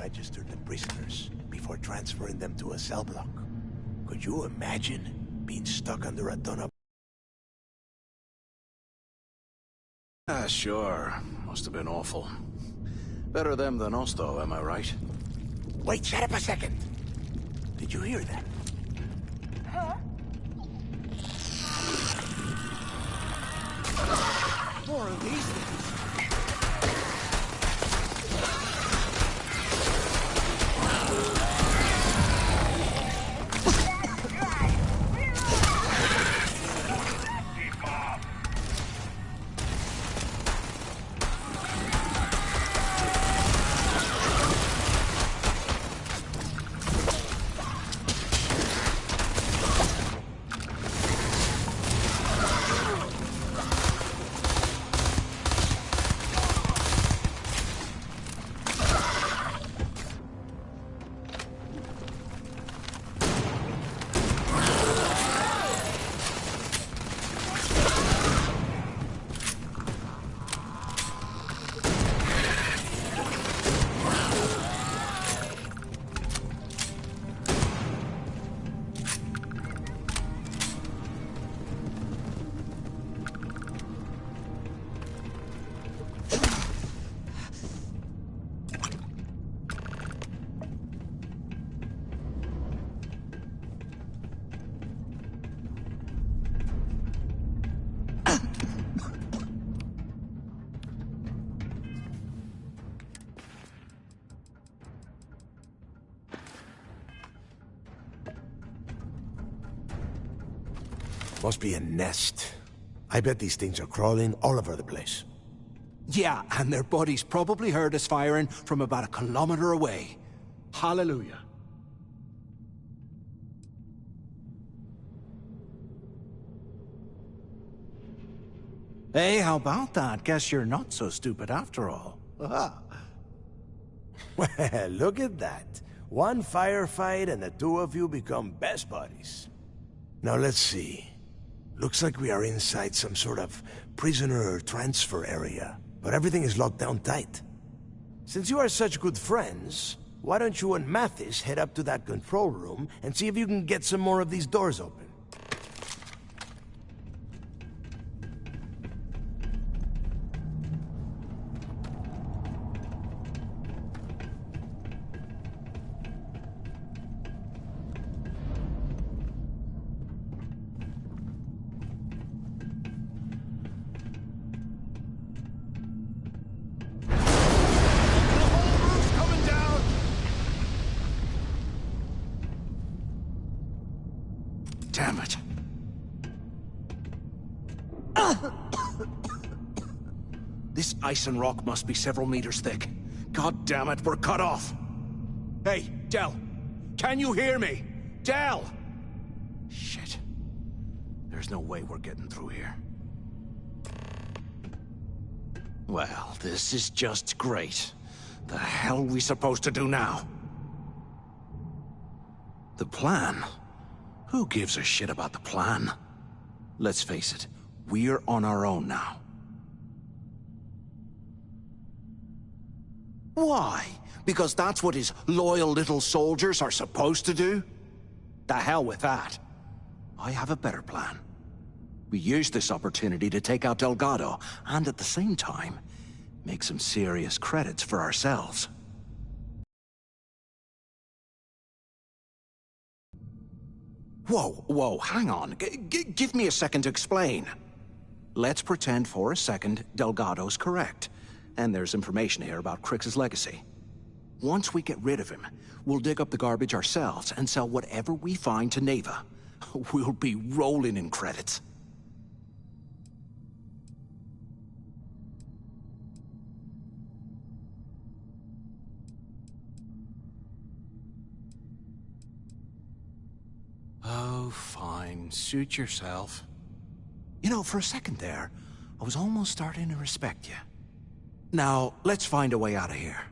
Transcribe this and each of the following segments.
registered the prisoners before transferring them to a cell block. Could you imagine being stuck under a ton of... Sure. Must have been awful. Better them than us, though, am I right? Wait, shut up a second. Did you hear that? Huh? More of these things. Must be a nest. I bet these things are crawling all over the place. Yeah, and their buddies probably heard us firing from about 1 kilometer away. Hallelujah. Hey, how about that? Guess you're not so stupid after all. Well, look at that. One firefight and the two of you become best buddies. Now let's see. Looks like we are inside some sort of prisoner transfer area, but everything is locked down tight. Since you are such good friends, why don't you and Mathis head up to that control room and see if you can get some more of these doors open? Damn it. This ice and rock must be several meters thick. God damn it, we're cut off. Hey, Del. Can you hear me? Del! Shit. There's no way we're getting through here. Well, this is just great. The hell are we supposed to do now? The plan? Who gives a shit about the plan? Let's face it, we're on our own now. Why? Because that's what his loyal little soldiers are supposed to do? The hell with that. I have a better plan. We use this opportunity to take out Delgado, and at the same time, make some serious credits for ourselves. Whoa, hang on. Give me a second to explain. Let's pretend for a second Delgado's correct, and there's information here about Crix's legacy. Once we get rid of him, we'll dig up the garbage ourselves and sell whatever we find to Neva. We'll be rolling in credits. Oh, fine. Suit yourself. You know, for a second there, I was almost starting to respect you. Now, let's find a way out of here.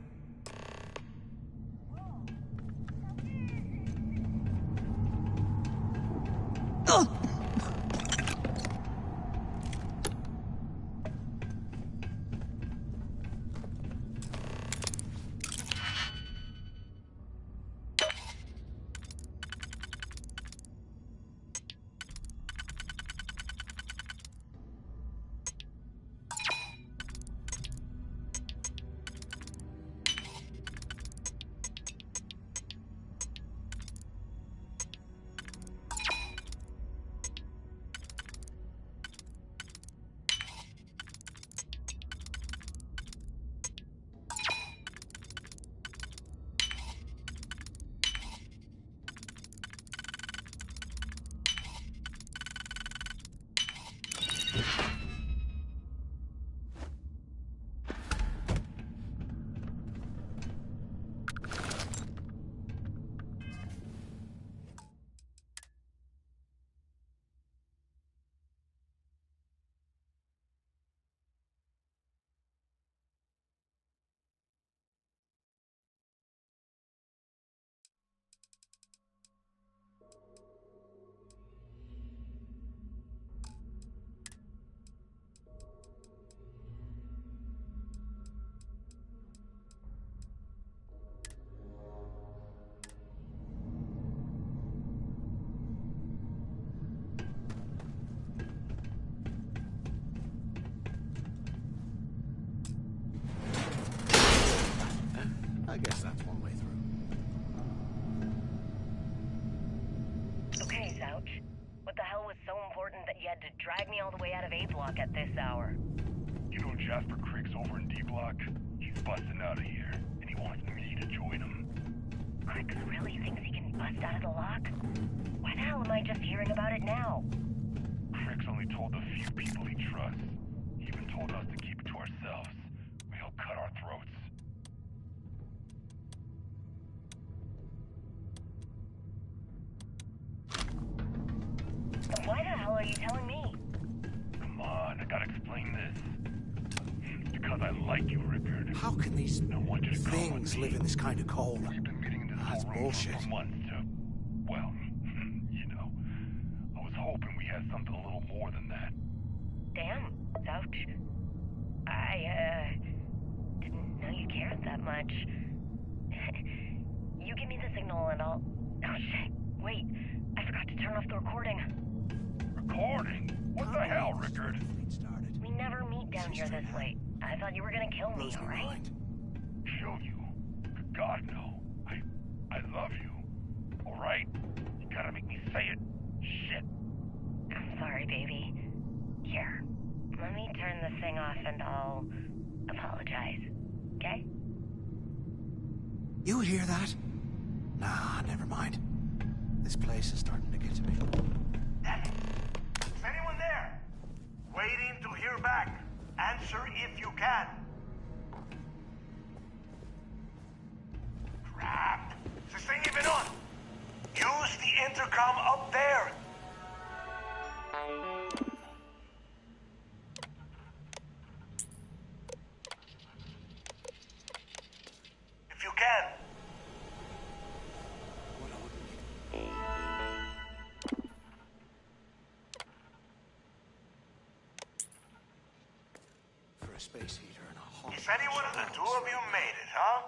I guess that's one way through. Okay, Zouch. What the hell was so important that you had to drag me all the way out of A block at this hour? You know Jasper Crick's over in D block? He's busting out of here, and he wants me to join him. Cricks really thinks he can bust out of the lock? Why the hell am I just hearing about it now? Crick's only told the few people he trusts. He even told us to keep it to ourselves, or he'll cut our throats. Why the hell are you telling me? Come on, I gotta explain this. It's because I like you, Rickard. How can these I want you to come with things me. live in this kind of cold? We've been meeting in this That's whole room bullshit. for months to, well, you know. I was hoping we had something a little more than that. Damn, Zouch. I, didn't know you cared that much. You give me the signal and I'll... Oh, shit. Wait, I forgot to turn off the recording. Recording? What the hell, Rickard? We never meet down here this late. I thought you were gonna kill me, alright? Show you. God, no. I love you. Alright? You gotta make me say it. Shit. I'm sorry, baby. Here, let me turn the thing off and I'll apologize, okay? You hear that? Nah, never mind. This place is starting to get to me. Is anyone there? Waiting to hear back. Answer if you can. Crap! Is this thing even on? Use the intercom up there. If you can. For a space heater and a hot... If any one of the two of you made it, huh?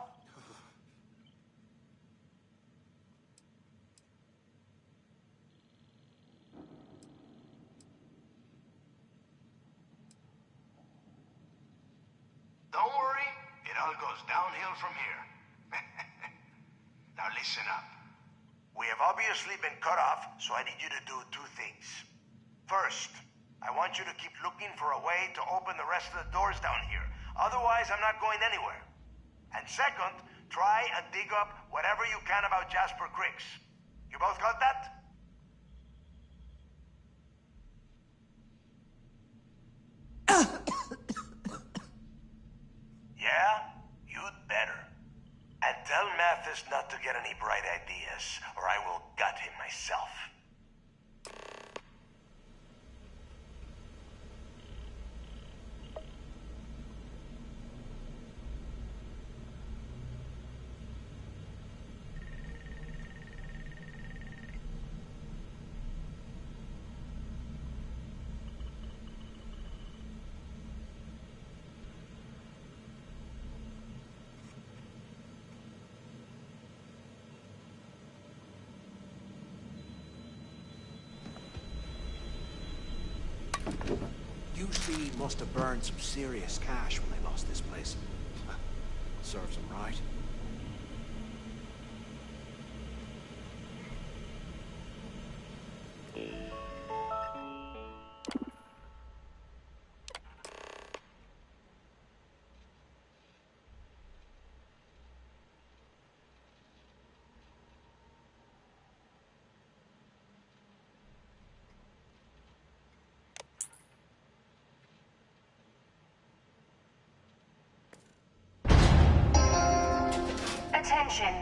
Don't worry, it all goes downhill from here. Now listen up. We have obviously been cut off, so I need you to do two things. First, I want you to keep looking for a way to open the rest of the doors down here. Otherwise, I'm not going anywhere. And second, try and dig up whatever you can about Jasper Cricks. You both got that? Yeah? You'd better. And tell Mathis not to get any bright ideas, or I will gut him myself. UC must have burned some serious cash when they lost this place. Serves them right. Attention.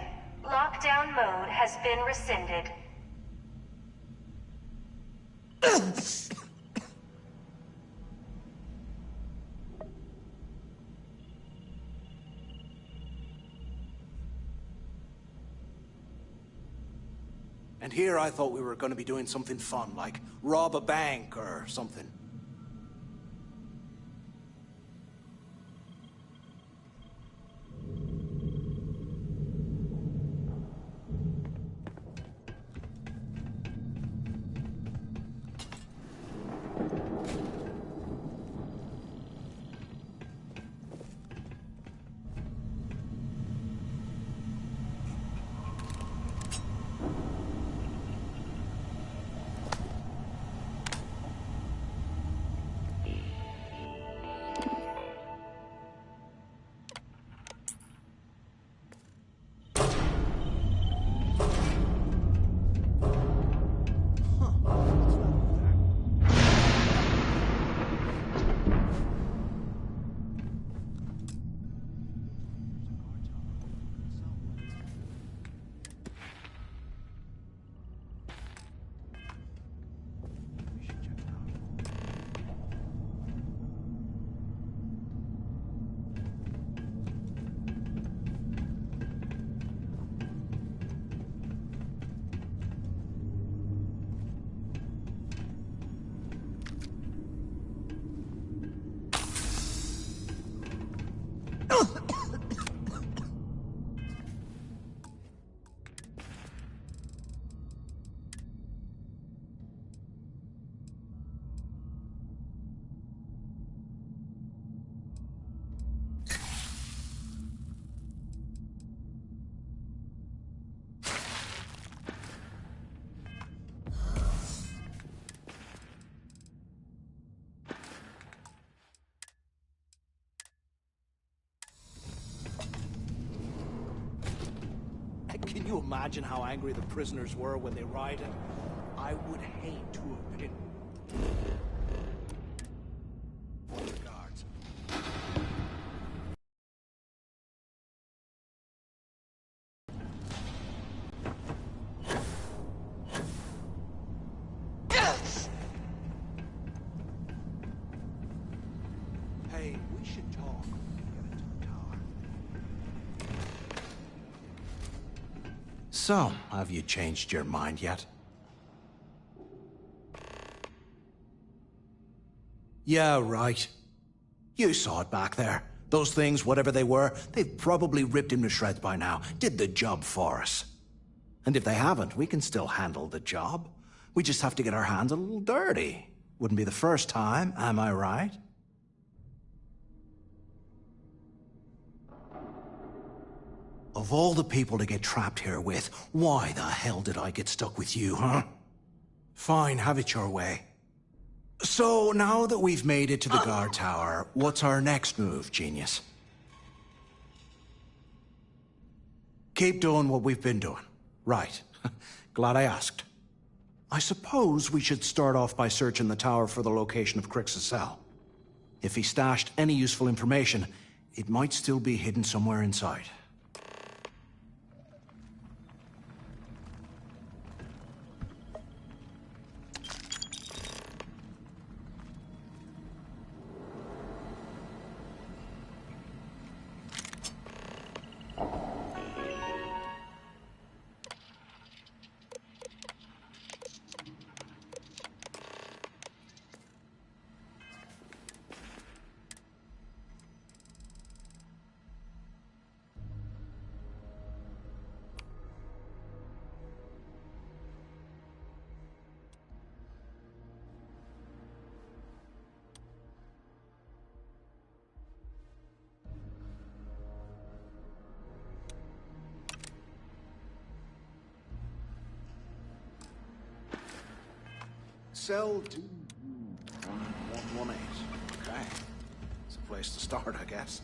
Lockdown mode has been rescinded. And here I thought we were going to be doing something fun, like rob a bank or something. Can you imagine how angry the prisoners were when they rioted? I would hate to have been... Guards. Hey, we should talk when we get into the tower. So, have you changed your mind yet? Yeah, right. You saw it back there. Those things, whatever they were, they've probably ripped him to shreds by now. Did the job for us. And if they haven't, we can still handle the job. We just have to get our hands a little dirty. Wouldn't be the first time, am I right? Of all the people to get trapped here with, why the hell did I get stuck with you, huh? Fine, have it your way. So, now that we've made it to the guard tower, what's our next move, genius? Keep doing what we've been doing. Right. Glad I asked. I suppose we should start off by searching the tower for the location of Crix's cell. If he stashed any useful information, it might still be hidden somewhere inside. Cell 2118. Okay. It's a place to start, I guess.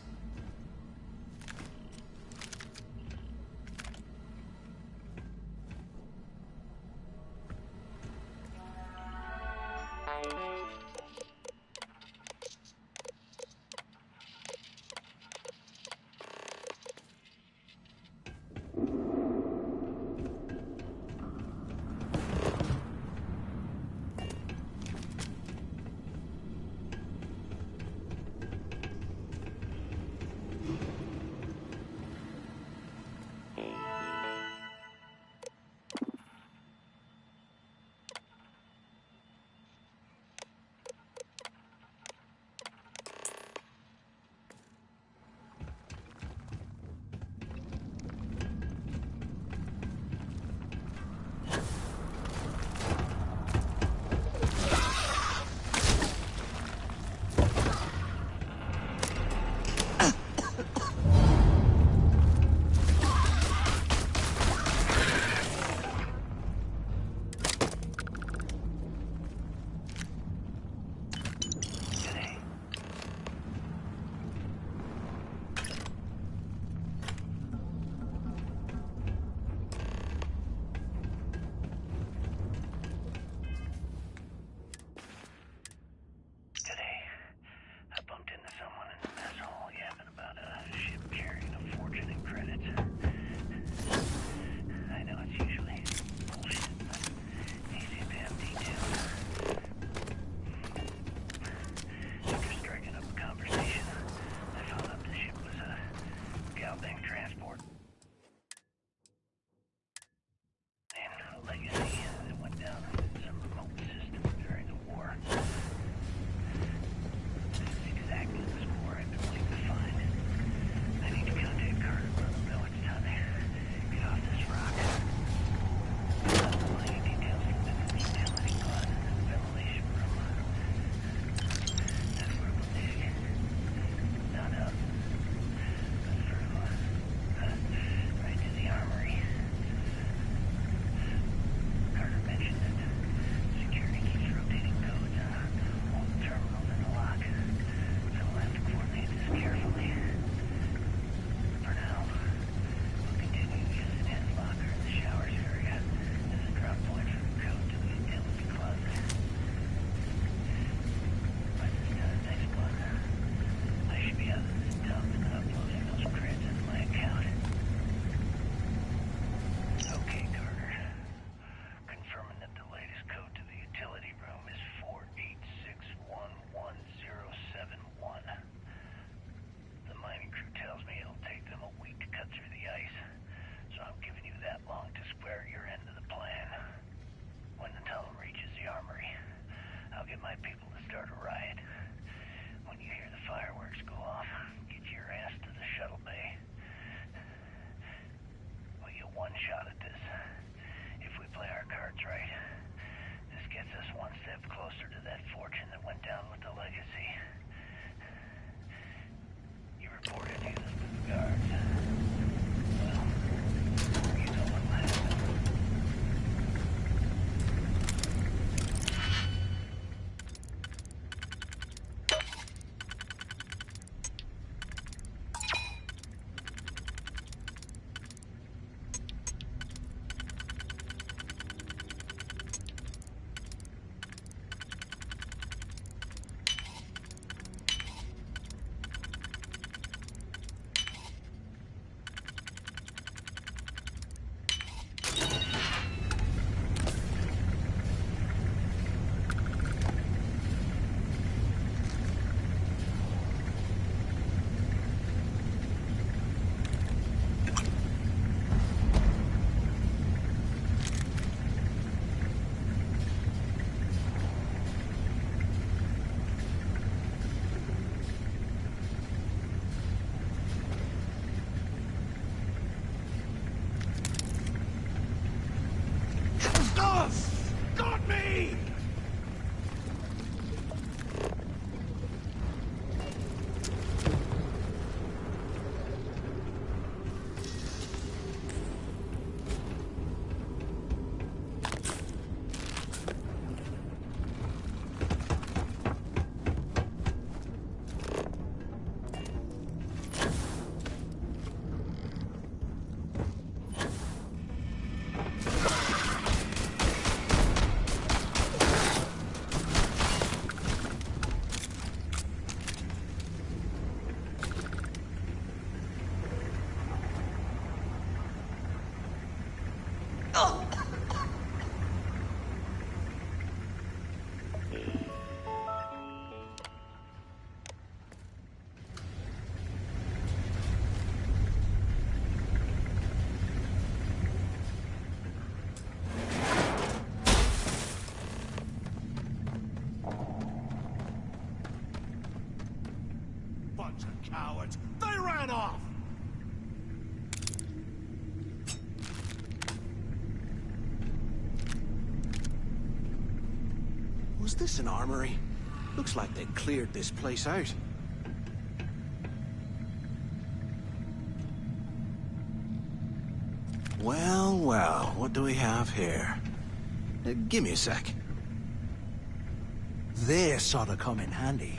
Bunch of cowards. They ran off! Was this an armory? Looks like they cleared this place out. Well, well, what do we have here? Give me a sec. This ought to come in handy.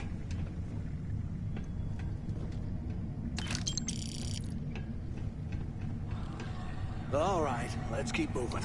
All right, let's keep moving.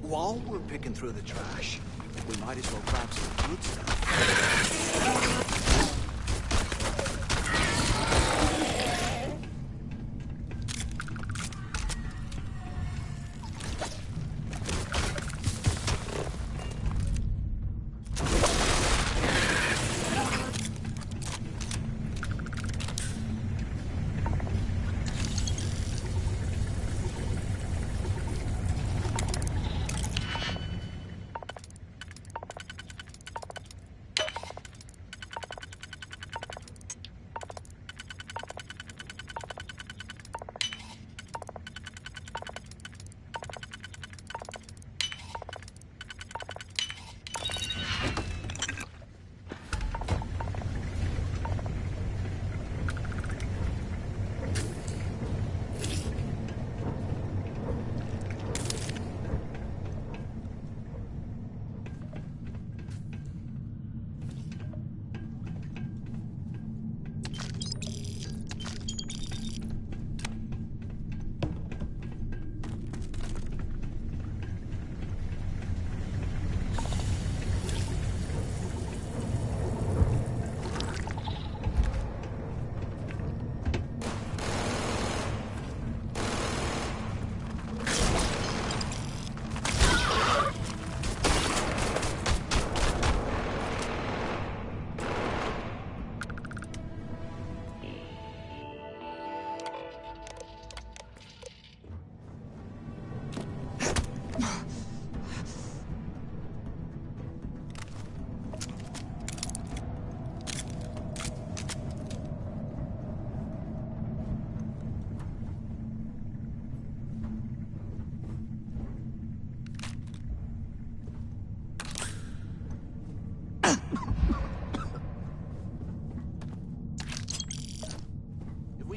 While we're picking through the trash, we might as well grab some good stuff.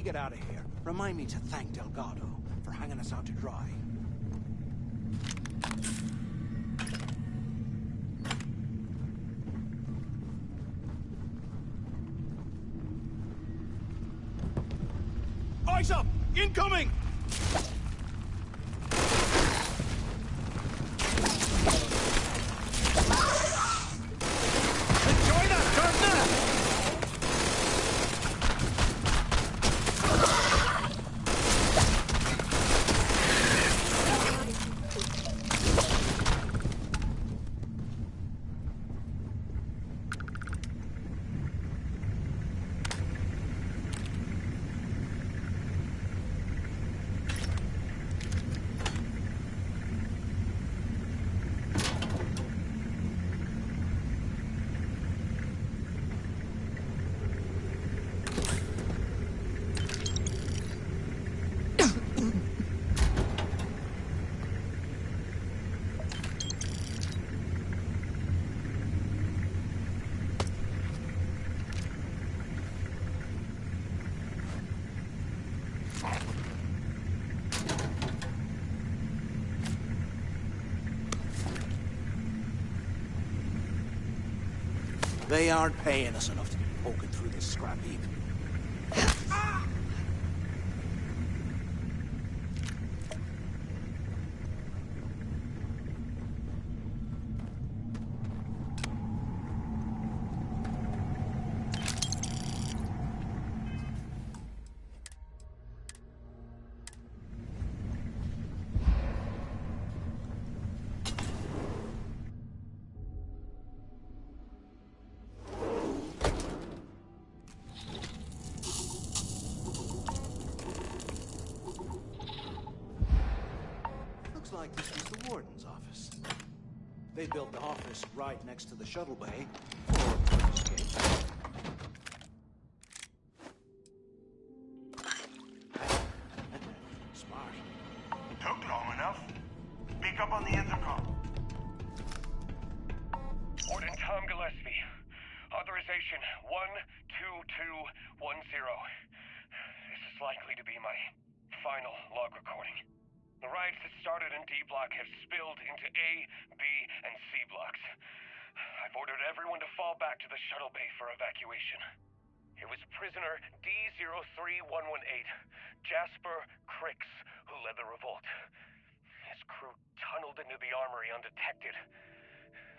Get out of here. Remind me to thank Delgado for hanging us out to dry. Eyes up! Incoming! Enjoy that, partner! They aren't paying us enough to be poking through this scrap heap. Looks like this was the warden's office. They built the office right next to the shuttle bay for escape. Smart. Took long enough. Pick up on the intercom. Warden Tom Gillespie. Authorization 12210. This is likely to be my final log recording. The riots that started in D block have spilled into A, B, and C blocks. I've ordered everyone to fall back to the shuttle bay for evacuation. It was prisoner D03118, Jasper Cricks, who led the revolt. His crew tunneled into the armory undetected,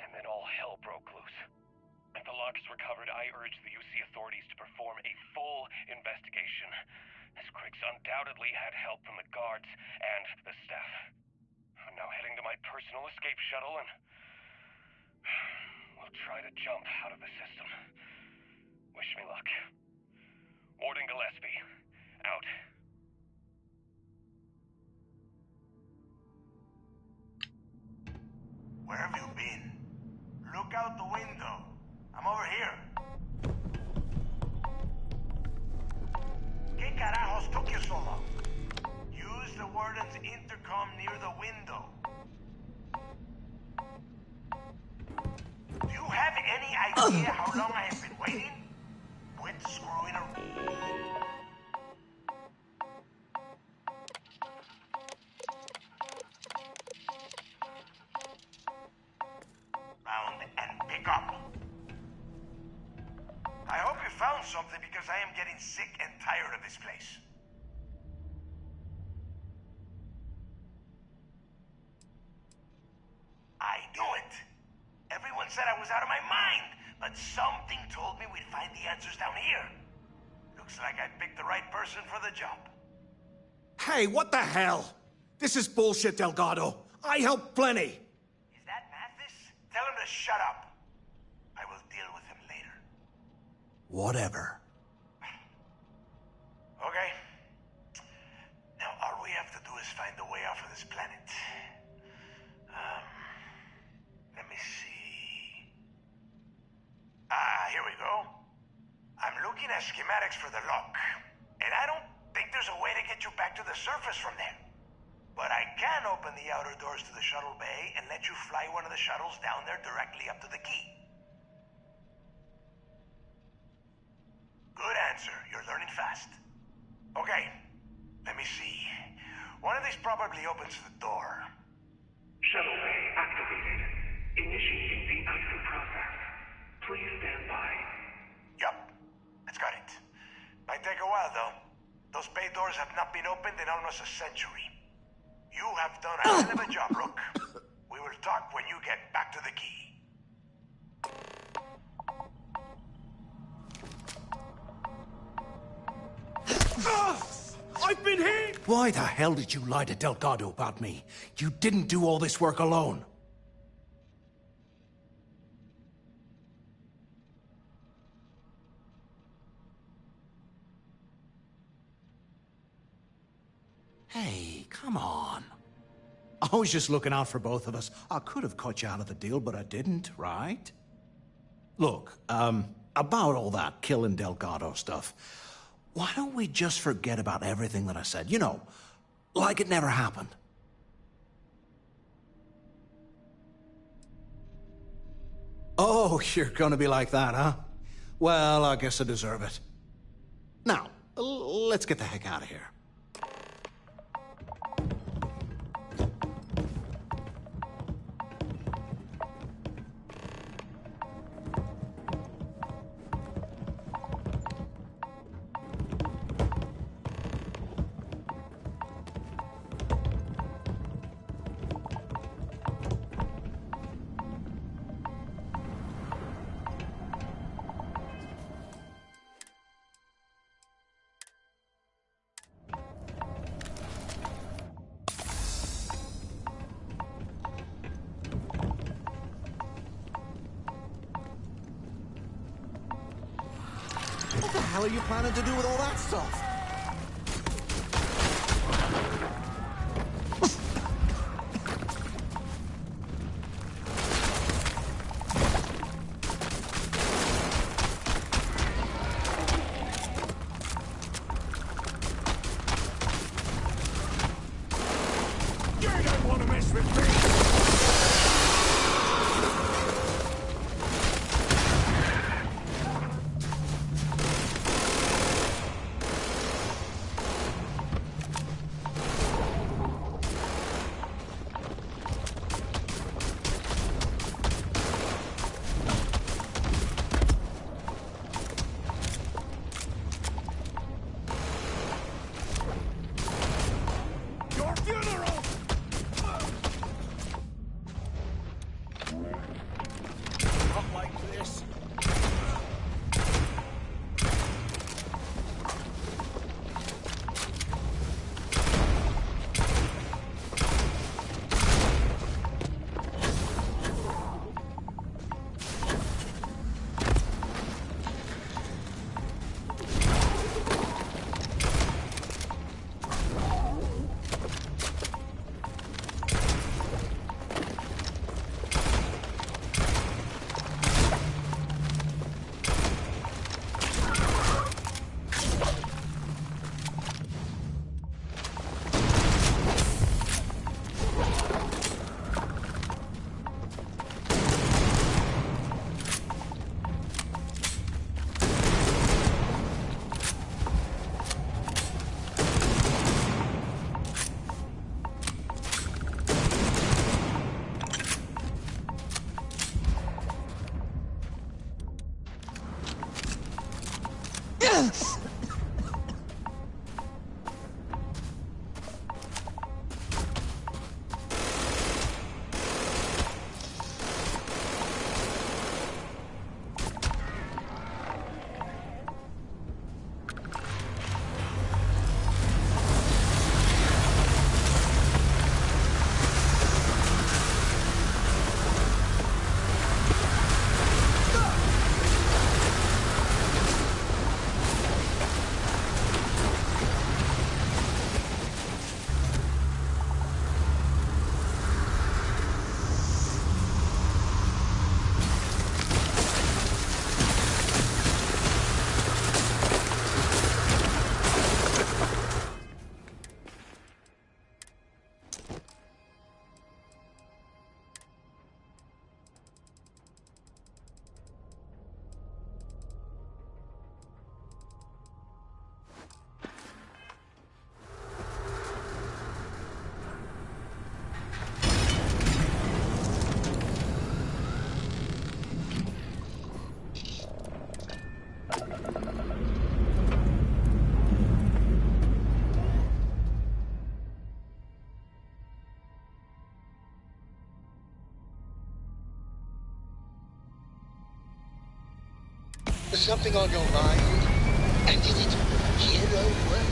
and then all hell broke loose. If the log is recovered, I urge the UC authorities to perform a full investigation, as Cricks undoubtedly had help from the guards and the staff. I'm now heading to my personal escape shuttle and we'll try to jump out of the system. Wish me luck. Warden Gillespie, out. Where have you been? Look out the window. I'm over here. ¿Qué carajos took you so long? Use the warden's intercom near the window. Do you have any idea how long I have been waiting? Quit screwing around. Round and pick up. I hope you found something because I am getting sick and tired of this place. I knew it. Everyone said I was out of my mind, but something told me we'd find the answers down here. Looks like I picked the right person for the job. Hey, what the hell? This is bullshit, Delgado. I helped plenty. Is that Mathis? Tell him to shut up. I will deal with him later. Whatever. Okay. Now all we have to do is find a way off of this planet. Let me see. Here we go. I'm looking at schematics for the lock, and I don't think there's a way to get you back to the surface from there. But I can open the outer doors to the shuttle bay and let you fly one of the shuttles down there directly up to the key. Good answer. You're learning fast. Okay, let me see. One of these probably opens the door. Shuttle bay activated. Initiating the exit process. Please stand by. Yup, that's got it. Might take a while, though. Those bay doors have not been opened in almost a century. You have done a hell of a job, Rook. We will talk when you get back to the key. I've been hit! Why the hell did you lie to Delgado about me? You didn't do all this work alone. Hey, come on. I was just looking out for both of us. I could have cut you out of the deal, but I didn't, right? Look, about all that killing Delgado stuff, why don't we just forget about everything that I said? You know, like it never happened. Oh, you're gonna be like that, huh? Well, I guess I deserve it. Now, let's get the heck out of here. What the hell are you planning to do with all that stuff? There's something on your mind? And is it hero work?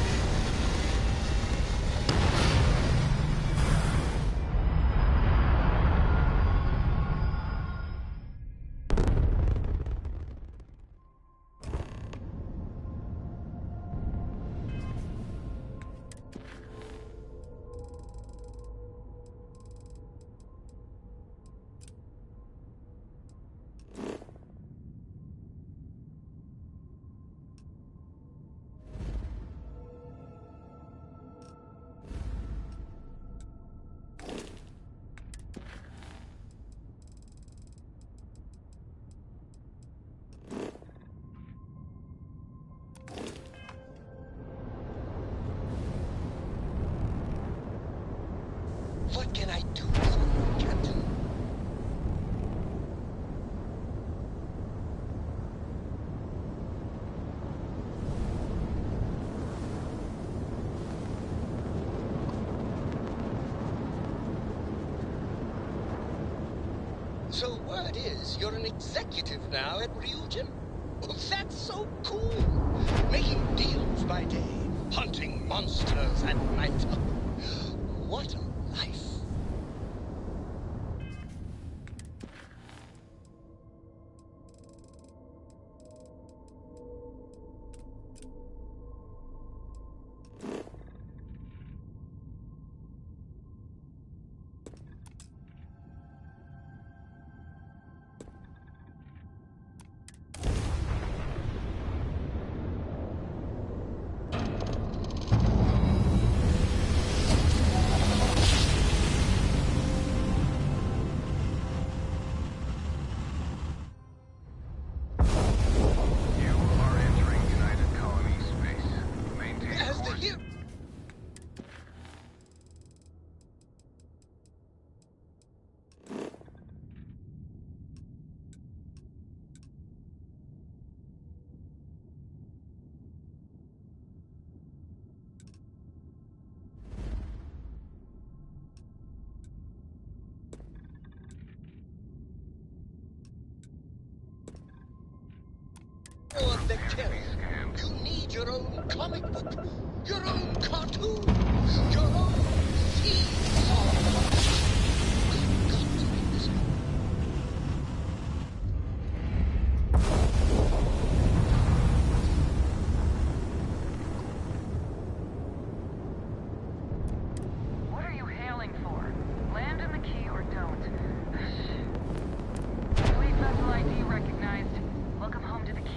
What can I do for you, Captain? So word is you're an executive now at Ryujin? Well, that's so cool. Making deals by day, hunting monsters at night. What a life. vegetarian. You need your own comic book, your own cartoon, your own theme song. I've got to make this happen. What are you hailing for? Land in the key or don't. Fleet vessel ID recognized. Welcome home to the key.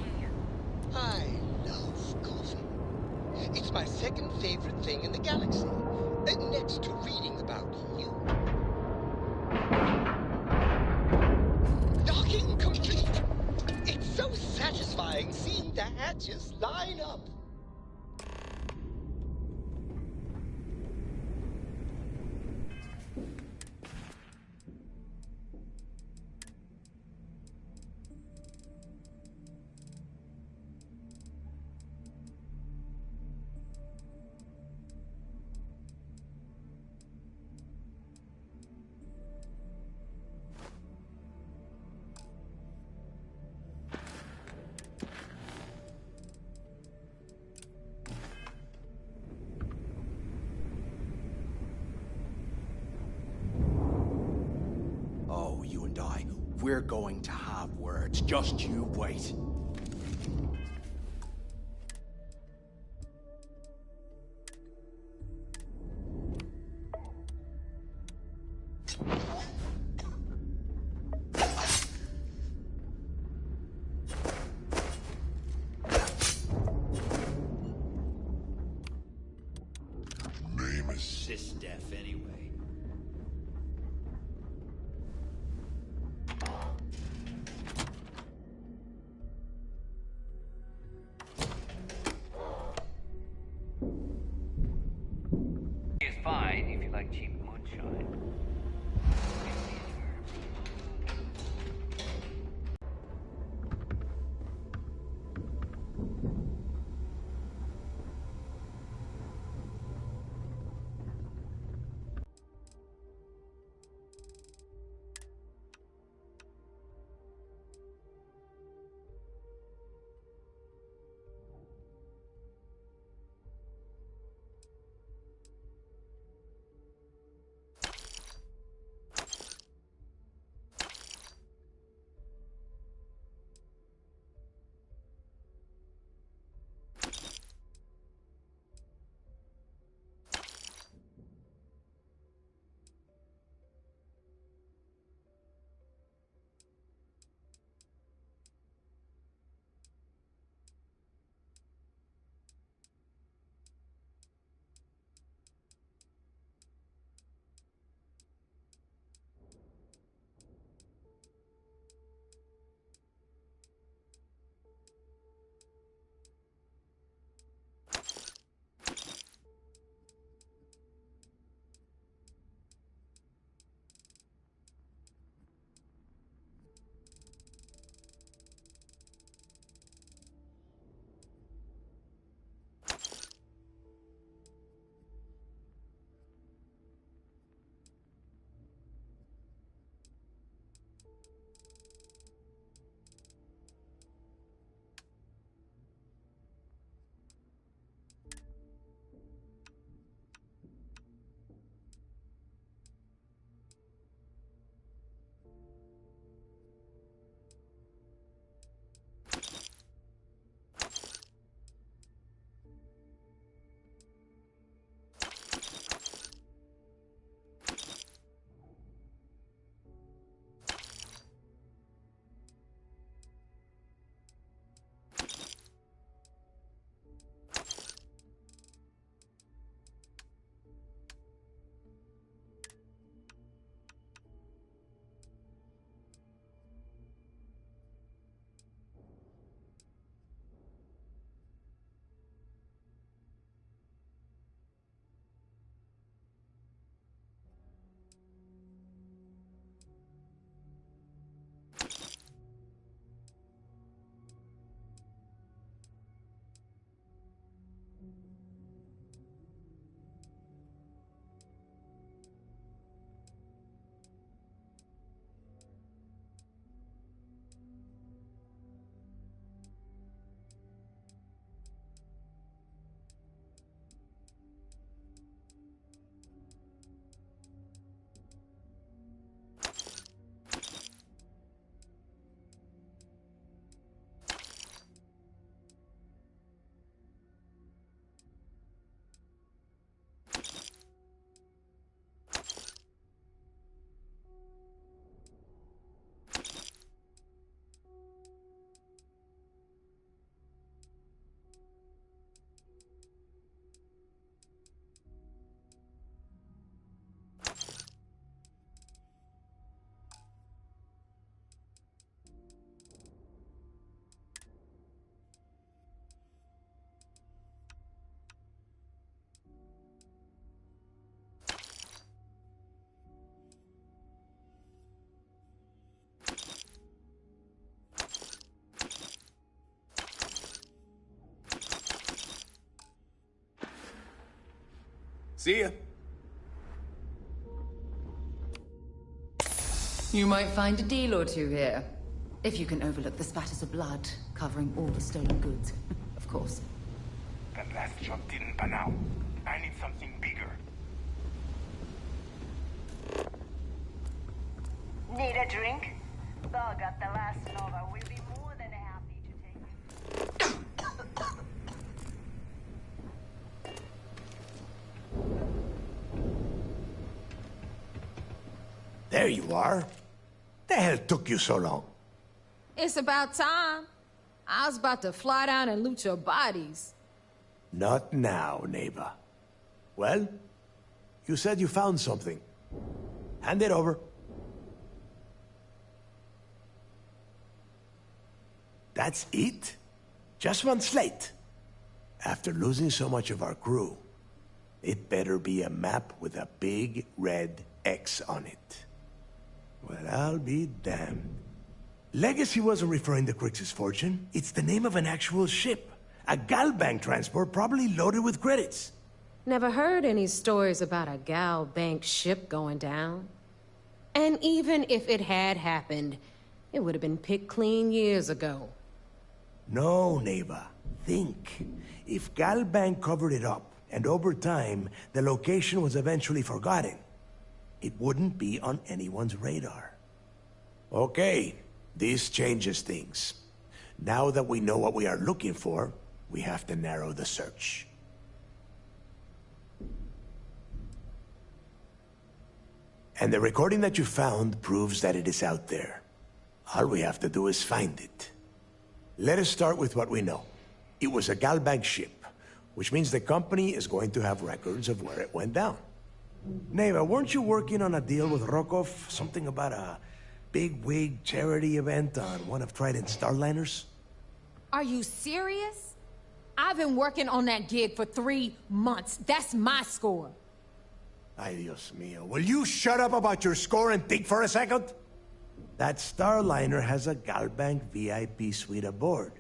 I love coffee. It's my second favorite thing in the galaxy, next to reading about you. Docking complete! It's so satisfying seeing the hatches line up. Oh, you and I, we're going to have words. Just you wait. Name is Sys-Def, anyway. PS5 if you like cheap moonshine. See ya. You might find a deal or two here. If you can overlook the spatters of blood covering all the stolen goods, of course. That last job didn't pan out. I need something bigger. Need a drink? Bug up the last Nova. We'll be more than happy to take you. There you are. The hell took you so long? It's about time. I was about to fly down and loot your bodies. Not now, neighbor. Well, you said you found something. Hand it over. That's it? Just one slate? After losing so much of our crew, it better be a map with a big red X on it. Well, I'll be damned. Legacy wasn't referring to Crix's fortune. It's the name of an actual ship. A Galbank transport probably loaded with credits. Never heard any stories about a Gal Bank ship going down. And even if it had happened, it would have been picked clean years ago. No, neighbor. Think. If Galbank covered it up, and over time, the location was eventually forgotten, it wouldn't be on anyone's radar. Okay, this changes things. Now that we know what we are looking for, we have to narrow the search. And the recording that you found proves that it is out there. All we have to do is find it. Let us start with what we know. It was a Galbank ship, which means the company is going to have records of where it went down. Neva, weren't you working on a deal with Rokov? Something about a big-wig charity event on one of Trident's Starliners? Are you serious? I've been working on that gig for 3 months. That's my score. Ay, Dios mío. Will you shut up about your score and think for a second? That Starliner has a Galbank VIP suite aboard,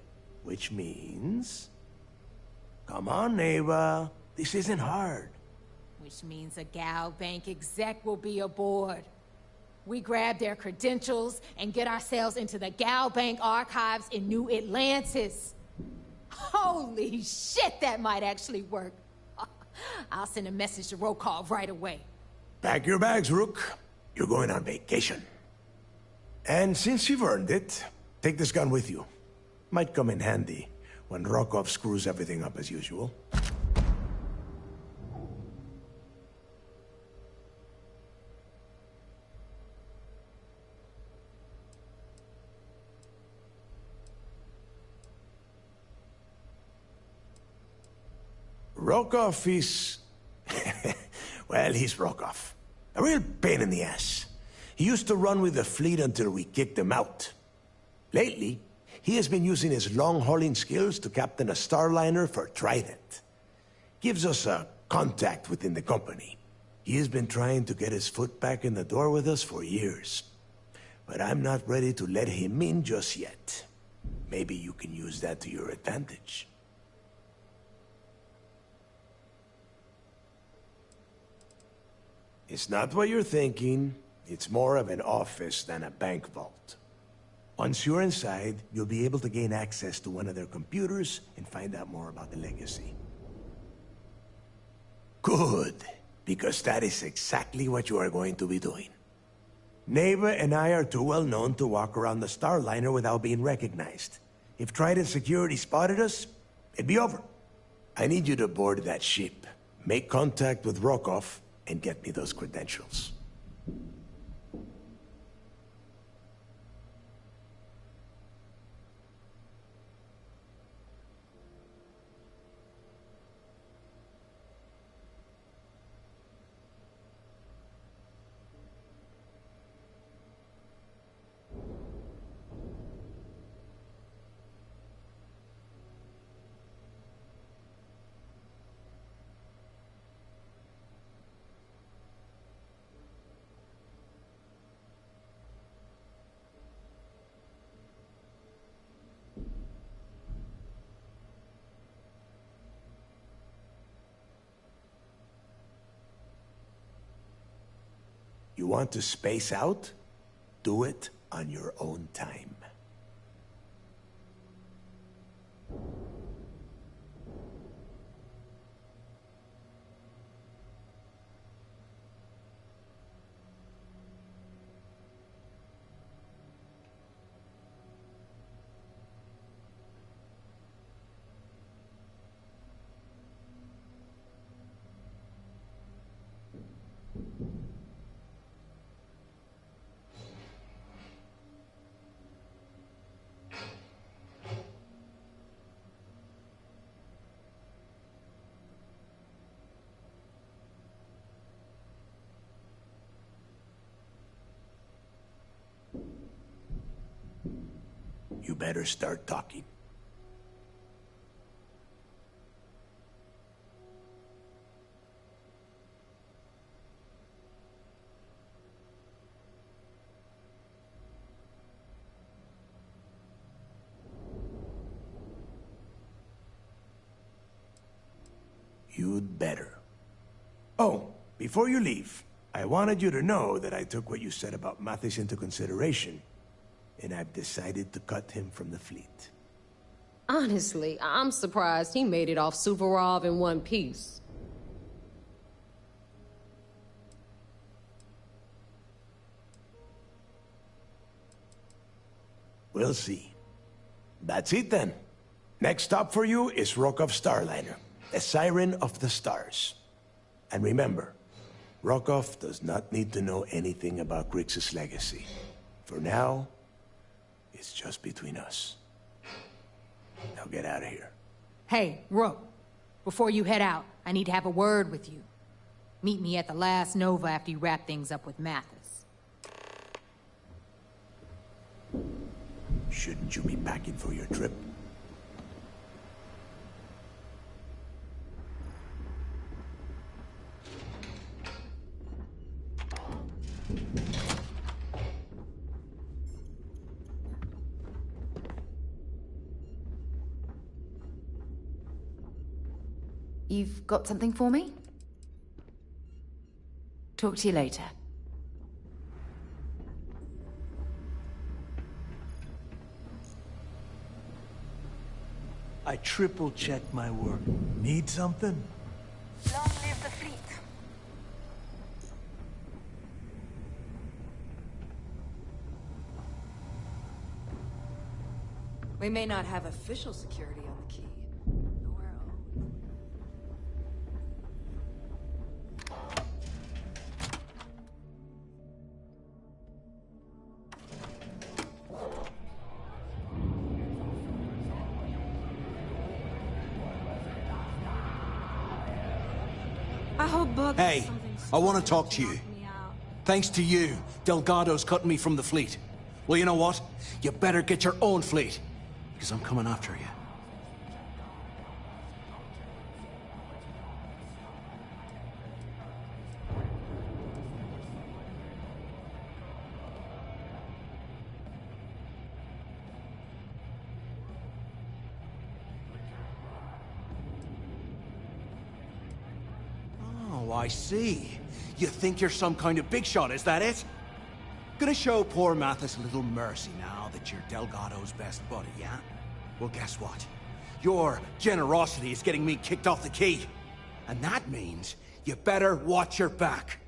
which means... Come on, Neva. This isn't hard. Which means a Gal Bank exec will be aboard. We grab their credentials and get ourselves into the Gal Bank archives in New Atlantis. Holy shit, that might actually work. I'll send a message to Rokov right away. Pack your bags, Rook. You're going on vacation. And since you've earned it, take this gun with you. Might come in handy when Rokov screws everything up as usual. Rokov is... well, he's Rokov. A real pain in the ass. He used to run with the fleet until we kicked him out. Lately, he has been using his long-hauling skills to captain a Starliner for Trident. Gives us a contact within the company. He has been trying to get his foot back in the door with us for years. But I'm not ready to let him in just yet. Maybe you can use that to your advantage. It's not what you're thinking. It's more of an office than a bank vault. Once you're inside, you'll be able to gain access to one of their computers and find out more about the legacy. Good, because that is exactly what you are going to be doing. Neva and I are too well known to walk around the Starliner without being recognized. If Trident Security spotted us, it'd be over. I need you to board that ship, make contact with Rokov, and get me those credentials. you want to space out, do it on your own time. You better start talking. You'd better. Oh, before you leave, I wanted you to know that I took what you said about Mathis into consideration, and I've decided to cut him from the fleet. Honestly, I'm surprised he made it off Suvorov in one piece. We'll see. That's it then. Next stop for you is Rokov's Starliner, the Siren of the Stars. And remember, Rokov does not need to know anything about Grixis' legacy. For now, it's just between us. Now get out of here. Hey, Rook. Before you head out, I need to have a word with you. Meet me at the last Nova after you wrap things up with Mathis. Shouldn't you be packing for your trip? You've got something for me? Talk to you later. I triple-checked my work. Need something? Long live the fleet. We may not have official security on the key. Hey, I want to talk to you. Thanks to you, Delgado's cutting me from the fleet. Well, you know what? You better get your own fleet, because I'm coming after you. Oh, I see. You think you're some kind of big shot, is that it? Gonna show poor Mathis a little mercy now that you're Delgado's best buddy, yeah? Well, guess what? Your generosity is getting me kicked off the key. And that means you better watch your back.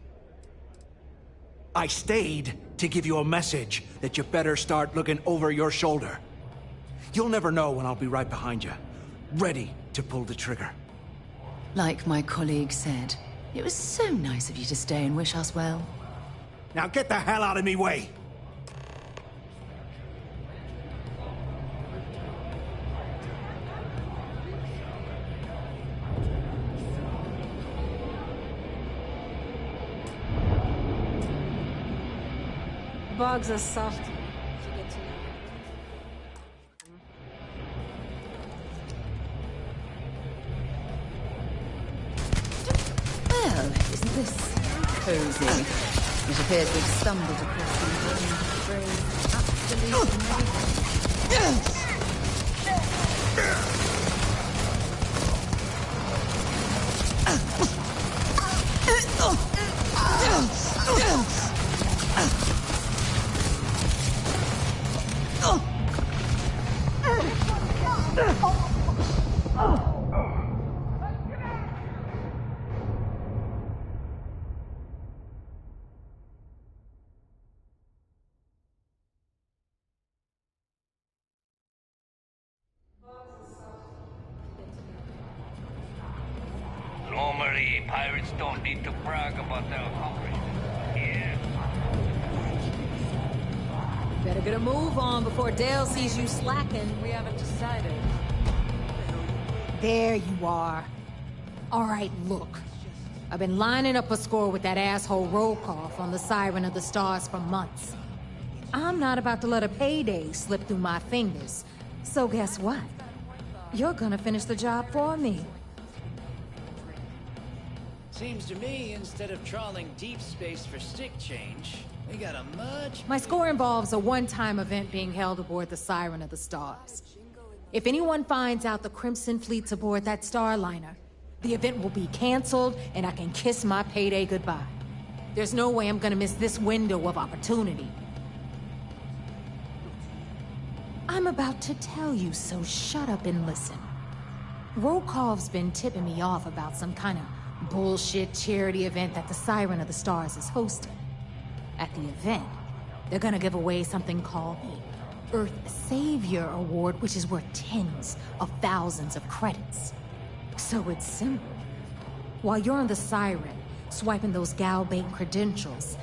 I stayed to give you a message that you better start looking over your shoulder. You'll never know when I'll be right behind you, ready to pull the trigger. Like my colleague said, it was so nice of you to stay and wish us well. Now get the hell out of me way! Bugs are soft. If you get to know. Well, isn't this cozy? It appears we've stumbled across the phrase absolute Oh, Marie, pirates don't need to brag about their accomplishments. Yeah. Better get a move on before Dale sees you slacking. We haven't decided. There you are. All right, look. I've been lining up a score with that asshole Rokoff on the Siren of the Stars for months. I'm not about to let a payday slip through my fingers. So guess what? You're gonna finish the job for me. Seems to me, instead of trawling deep space for stick change, we got a much... My score involves a one-time event being held aboard the Siren of the Stars. If anyone finds out the Crimson Fleet's aboard that Starliner, the event will be canceled and I can kiss my payday goodbye. There's no way I'm gonna miss this window of opportunity. I'm about to tell you, so shut up and listen. Rokov's been tipping me off about some kind of bullshit charity event that the Siren of the Stars is hosting. At the event, they're gonna give away something called the Earth Savior Award, which is worth tens of thousands of credits. So it's simple. While you're on the Siren, swiping those Gal Bank credentials,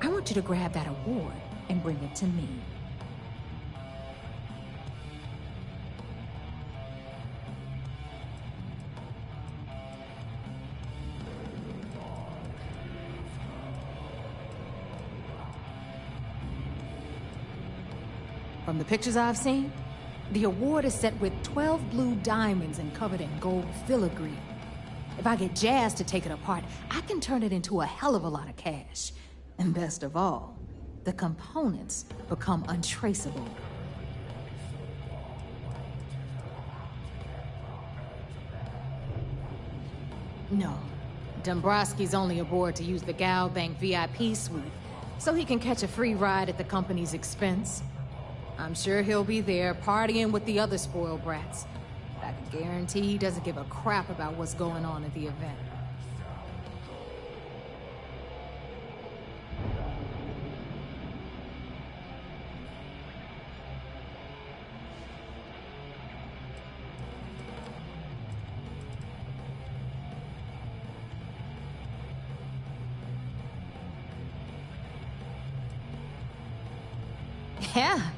I want you to grab that award and bring it to me. From the pictures I've seen, the award is set with 12 blue diamonds and covered in gold filigree. If I get Jazz to take it apart, I can turn it into a hell of a lot of cash. And best of all, the components become untraceable. No, Dombrowski's only aboard to use the Gal Bank VIP suite, so he can catch a free ride at the company's expense. I'm sure he'll be there partying with the other spoiled brats. I can guarantee he doesn't give a crap about what's going on at the event.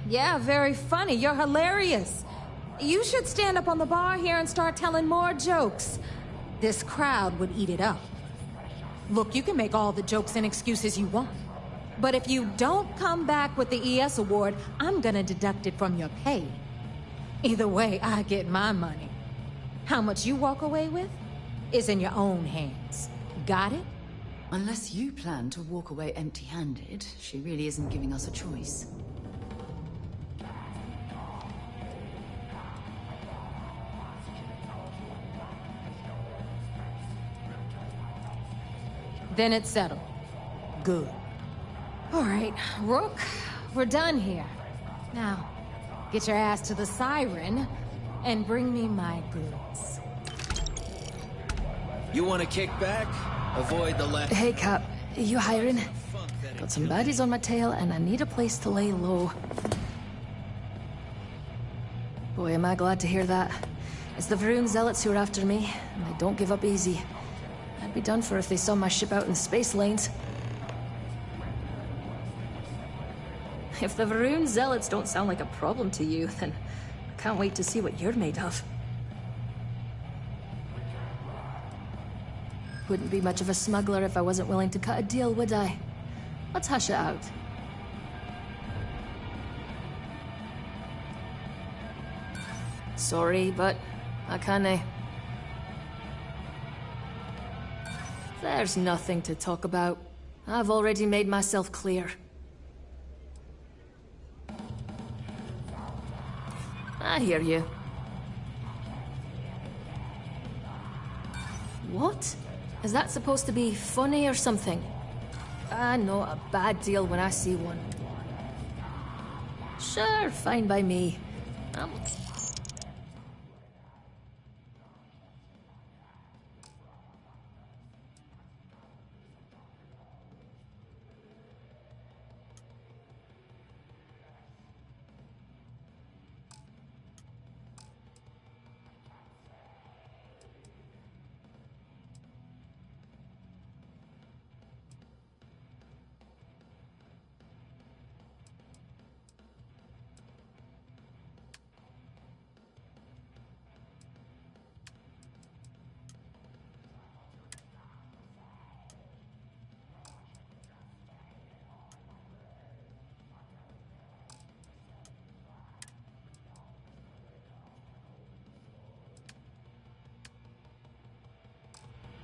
Yeah, very funny. You're hilarious. You should stand up on the bar here and start telling more jokes. This crowd would eat it up. Look, you can make all the jokes and excuses you want. But if you don't come back with the ES award, I'm gonna deduct it from your pay. Either way, I get my money. How much you walk away with is in your own hands. Got it? Unless you plan to walk away empty-handed, she really isn't giving us a choice. Then it's settled. Good. All right, Rook, we're done here. Now, get your ass to the Siren and bring me my goods. You want to kick back? Avoid the left. Hey, Cap. You hiring? Got some baddies on my tail, and I need a place to lay low. Boy, am I glad to hear that. It's the Varun Zealots who are after me, and they don't give up easy. I'd be done for if they saw my ship out in the space lanes. If the Varun Zealots don't sound like a problem to you, then I can't wait to see what you're made of. Wouldn't be much of a smuggler if I wasn't willing to cut a deal, would I? Let's hash it out. Sorry, but I can't. There's nothing to talk about. I've already made myself clear. I hear you. What? Is that supposed to be funny or something? I know a bad deal when I see one. Sure, fine by me.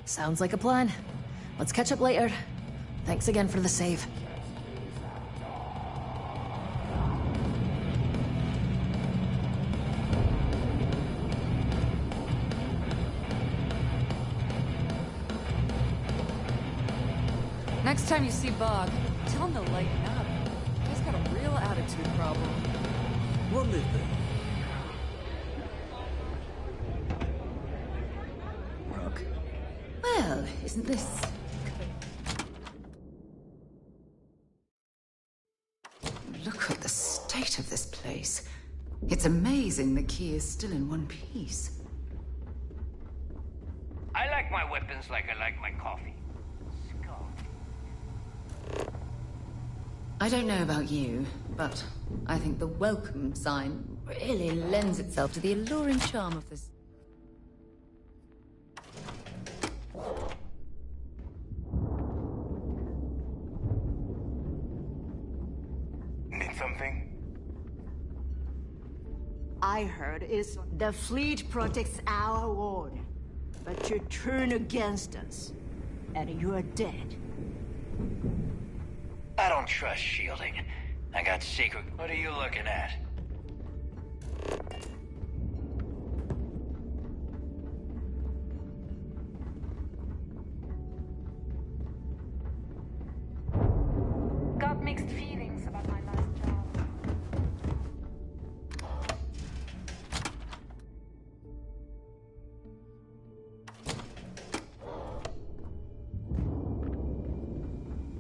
Sounds like a plan. Let's catch up later. Thanks again for the save. Next time you see Bog, tell him to lighten up. He's got a real attitude problem. What is it? Rook. Well, isn't this... Look at the state of this place. It's amazing the key is still in one piece. I like my weapons like I like my coffee. I don't know about you, but I think the welcome sign really lends itself to the alluring charm of this. Need something? I heard is the fleet protects our ward, but you turn against us, and you're dead. I don't trust shielding. I got secret. What are you looking at? Got mixed feelings about my last job.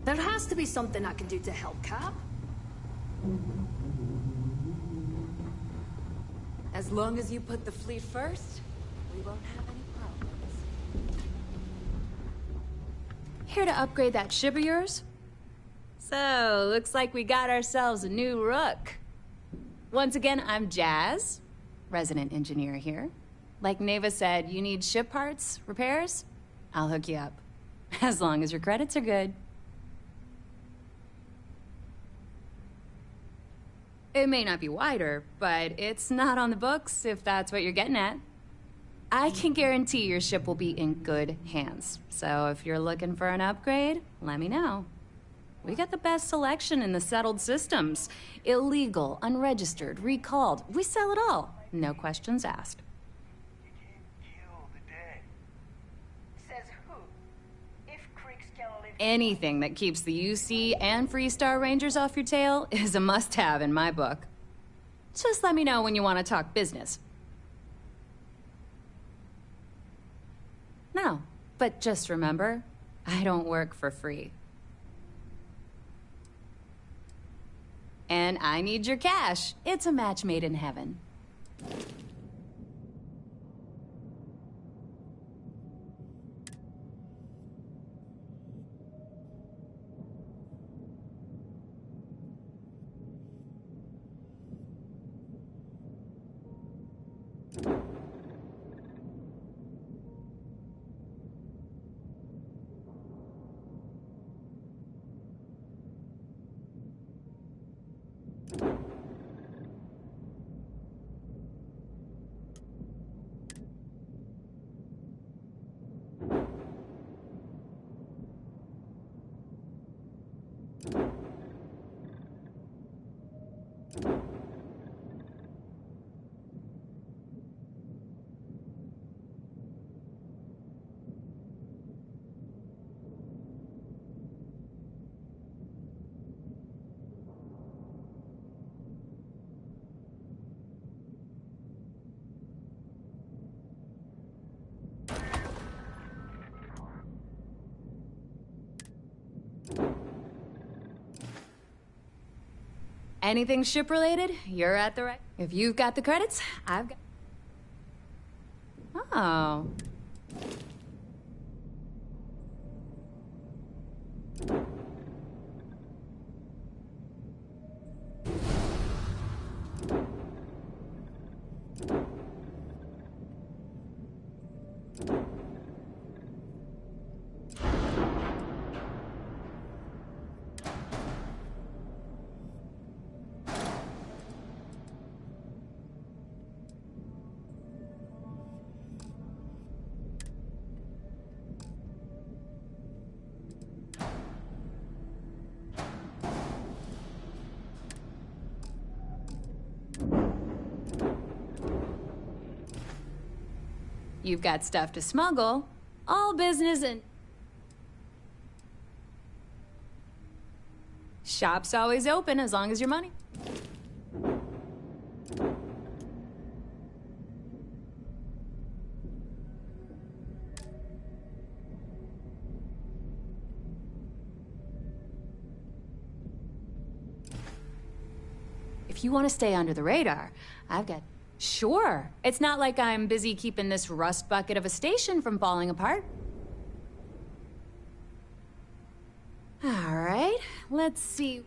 There has to be something I can do to help, Cap. As long as you put the fleet first, we won't have any problems. Here to upgrade that ship of yours? So, looks like we got ourselves a new rook. Once again, I'm Jazz, resident engineer here. Like Neva said, you need ship parts, repairs? I'll hook you up. As long as your credits are good. It may not be wider, but it's not on the books, if that's what you're getting at. I can guarantee your ship will be in good hands. So if you're looking for an upgrade, let me know. We got the best selection in the settled systems. Illegal, unregistered, recalled. We sell it all. No questions asked. Says who? If creeks can live... Anything that keeps the UC and Freestar Rangers off your tail is a must-have in my book. Just let me know when you want to talk business. No, but just remember, I don't work for free. And I need your cash. It's a match made in heaven. Anything ship-related, you're at the right... If you've got the credits, I've got... Oh. You've got stuff to smuggle. All business and... Shop's always open as long as your money. If you want to stay under the radar, I've got... Sure. It's not like I'm busy keeping this rust bucket of a station from falling apart. All right, let's see.